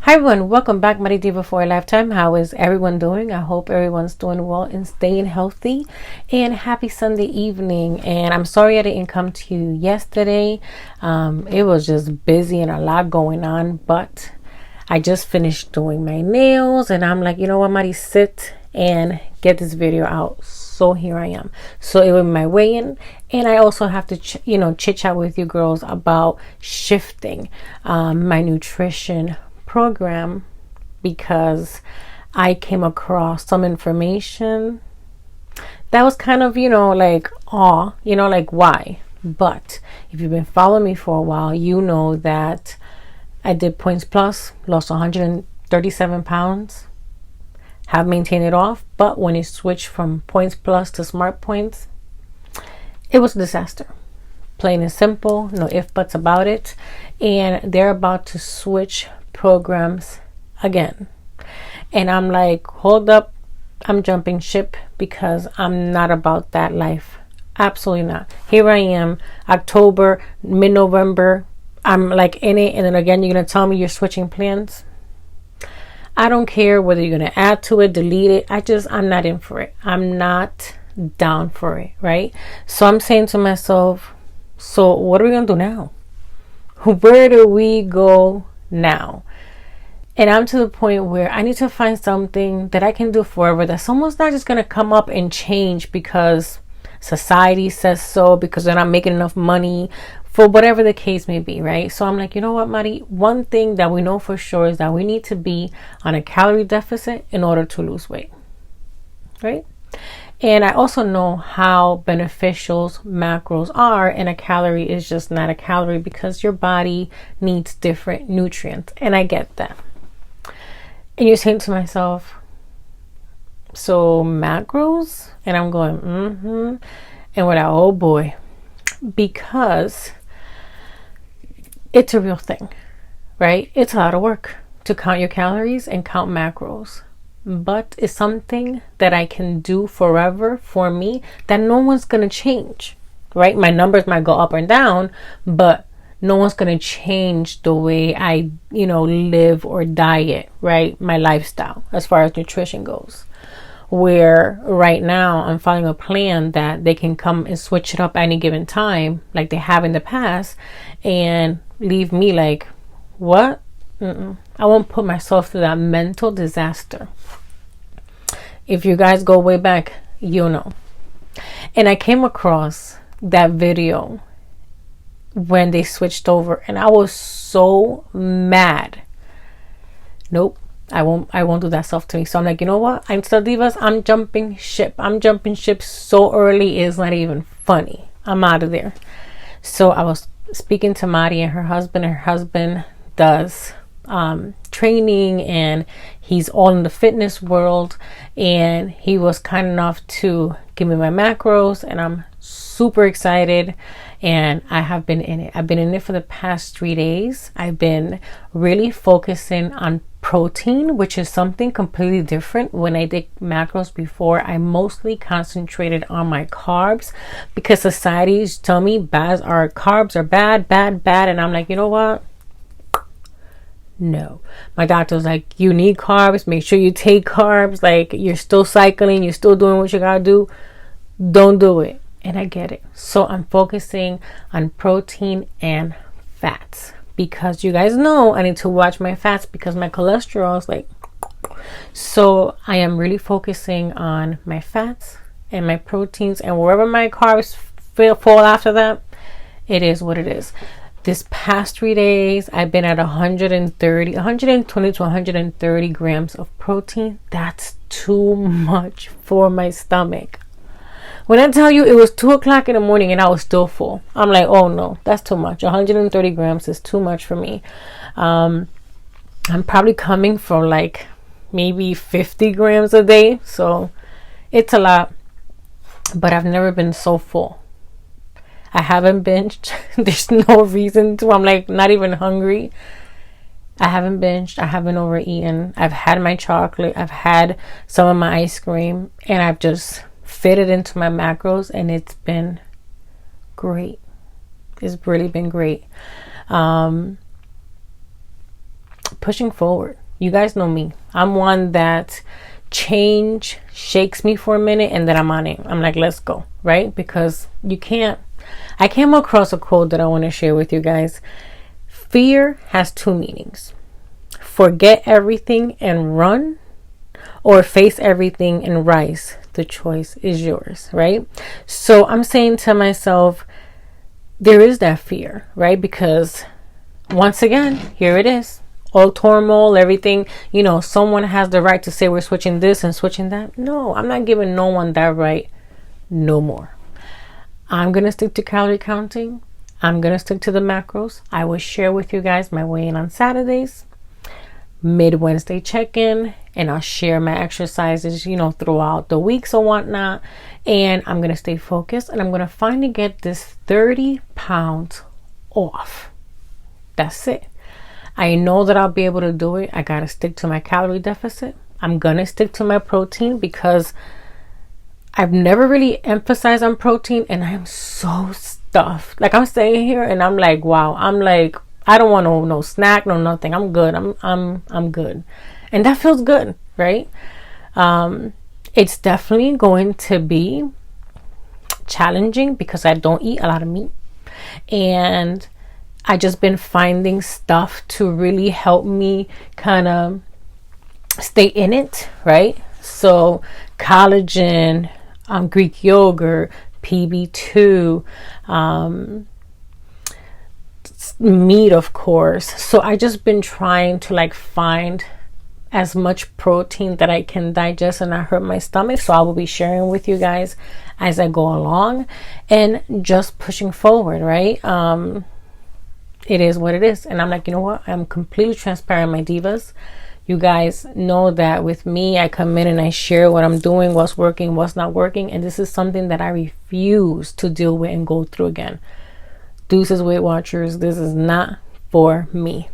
Hi everyone, welcome back, Mighty Diva for a Lifetime. How is everyone doing? I hope everyone's doing well and staying healthy. And happy Sunday evening. And I'm sorry I didn't come to you yesterday. It was just busy and a lot going on, but I just finished doing my nails and I'm like, you know what, Mighty, sit and get this video out. So here I am. So it was my weigh-in, and I also have to chit chat with you girls about shifting my nutrition program, because I came across some information that was kind of like why. But if you've been following me for a while, you know that I did Points Plus, lost 137 pounds, have maintained it off, but when it switched from Points Plus to Smart Points, it was a disaster. Plain and simple, no ifs buts about it. And they're about to switch programs again, and I'm like, hold up, I'm jumping ship, because I'm not about that life. Absolutely not. Here I am, October, mid-November, I'm like in it, and then again you're gonna tell me you're switching plans. I don't care whether you're gonna add to it, delete it. I'm not in for it. I'm not down for it, right? So I'm saying to myself, so what are we gonna do now? Where do we go now? And I'm to the point where I need to find something that I can do forever, that someone's not just going to come up and change because society says so, because they're not making enough money, for whatever the case may be, right? So I'm like, you know what, Mari, one thing that we know for sure is that we need to be on a calorie deficit in order to lose weight, right? And I also know how beneficial macros are, and a calorie is just not a calorie, because your body needs different nutrients, and I get that. And you're saying to myself, so macros? And I'm going, and we're like, oh boy, because it's a real thing, right? It's a lot of work to count your calories and count macros. But it's something that I can do forever for me, that no one's going to change, right? My numbers might go up and down, but no one's going to change the way I, live or diet, right? My lifestyle as far as nutrition goes. Where right now I'm following a plan that they can come and switch it up any given time, like they have in the past, and leave me like, what? I won't put myself through that mental disaster. If you guys go way back, you know. And I came across that video when they switched over, and I was so mad. Nope, I won't do that stuff to me. So I'm like, you know what? I'm still divas. I'm jumping ship. I'm jumping ship so early, it's not even funny. I'm out of there. So I was speaking to Mari and her husband. Her husband does training, and he's all in the fitness world, and he was kind enough to give me my macros, and I'm super excited. And I have been in it. I've been in it for the past 3 days. I've been really focusing on protein, which is something completely different. When I did macros before, I mostly concentrated on my carbs, because societies tell me carbs are bad. And I'm like, you know what? No. My doctor was like, you need carbs. Make sure you take carbs. Like, you're still cycling. You're still doing what you gotta do. Don't do it. And I get it. So I'm focusing on protein and fats, because you guys know I need to watch my fats, because my cholesterol is like, so I am really focusing on my fats and my proteins, and wherever my carbs fall after that, it is what it is. This past 3 days, I've been at 120 to 130 grams of protein. That's too much for my stomach. When I tell you it was 2 o'clock in the morning and I was still full, I'm like, oh no, that's too much. 130 grams is too much for me. I'm probably coming from like maybe 50 grams a day. So it's a lot, but I've never been so full. I haven't binged. There's no reason to. I'm like not even hungry. I haven't binged. I haven't overeaten. I've had my chocolate. I've had some of my ice cream, and I've just fit it into my macros, and it's been great. It's really been great. pushing forward. You guys know me. I'm one that change shakes me for a minute and then I'm on it. I'm like, let's go, right? Because I came across a quote that I want to share with you guys. Fear has two meanings. Forget everything and run, or face everything and rise. The choice is yours, right? So I'm saying to myself, there is that fear, right? Because once again, here it is. All turmoil, everything, someone has the right to say we're switching this and switching that. No, I'm not giving no one that right no more. I'm going to stick to calorie counting. I'm going to stick to the macros. I will share with you guys my weigh-in on Saturdays, mid-Wednesday check-in, and I'll share my exercises, throughout the weeks or whatnot. And I'm going to stay focused, and I'm going to finally get this 30 pounds off. That's it. I know that I'll be able to do it. I got to stick to my calorie deficit. I'm going to stick to my protein because I've never really emphasized on protein, and I'm so stuffed. Like, I'm staying here and I'm like, wow. I'm like, I don't want no snack, no nothing. I'm good. I'm good. And that feels good, right? It's definitely going to be challenging because I don't eat a lot of meat. And I just been finding stuff to really help me kind of stay in it, right? So collagen, Greek yogurt, PB2, meat, of course. So I just been trying to find as much protein that I can digest and not hurt my stomach. So I will be sharing with you guys as I go along and just pushing forward, right? It is what it is. And I'm like, you know what? I'm completely transparent, my divas. You guys know that with me, I come in and I share what I'm doing, what's working, what's not working. And this is something that I refuse to deal with and go through again. Deuces, Weight Watchers, this is not for me.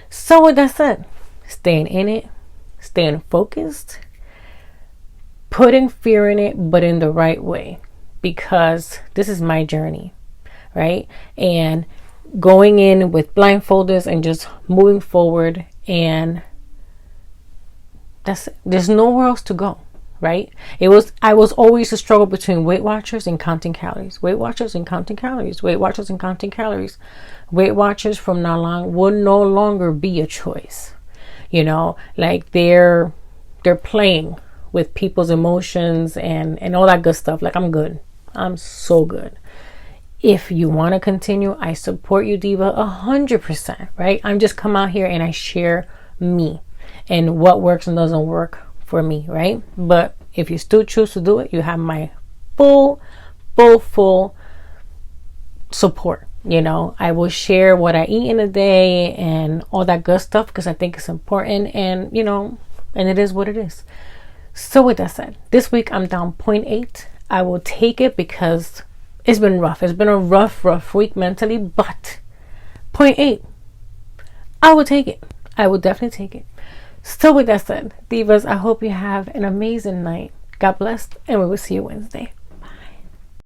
So with that said, staying in it, staying focused, putting fear in it, but in the right way. Because this is my journey. Right? And going in with blindfolders and just moving forward, and there's nowhere else to go, right? I was always a struggle between Weight Watchers and counting calories. Weight Watchers and counting calories. Weight Watchers and counting calories. Weight Watchers from now on will no longer be a choice. They're playing with people's emotions and all that good stuff. I'm good. I'm so good. If you want to continue, I support you, diva, 100%, right? I'm just come out here and I share me and what works and doesn't work for me, right? But if you still choose to do it, you have my full support. I will share what I eat in a day and all that good stuff because I think it's important, and and it is what it is. So with that said, this week I'm down 0.8. I will take it because it's been rough. It's been a rough week mentally, but 0.8, I will take it. I will definitely take it. So with that said, divas, I hope you have an amazing night. God bless, and we will see you Wednesday.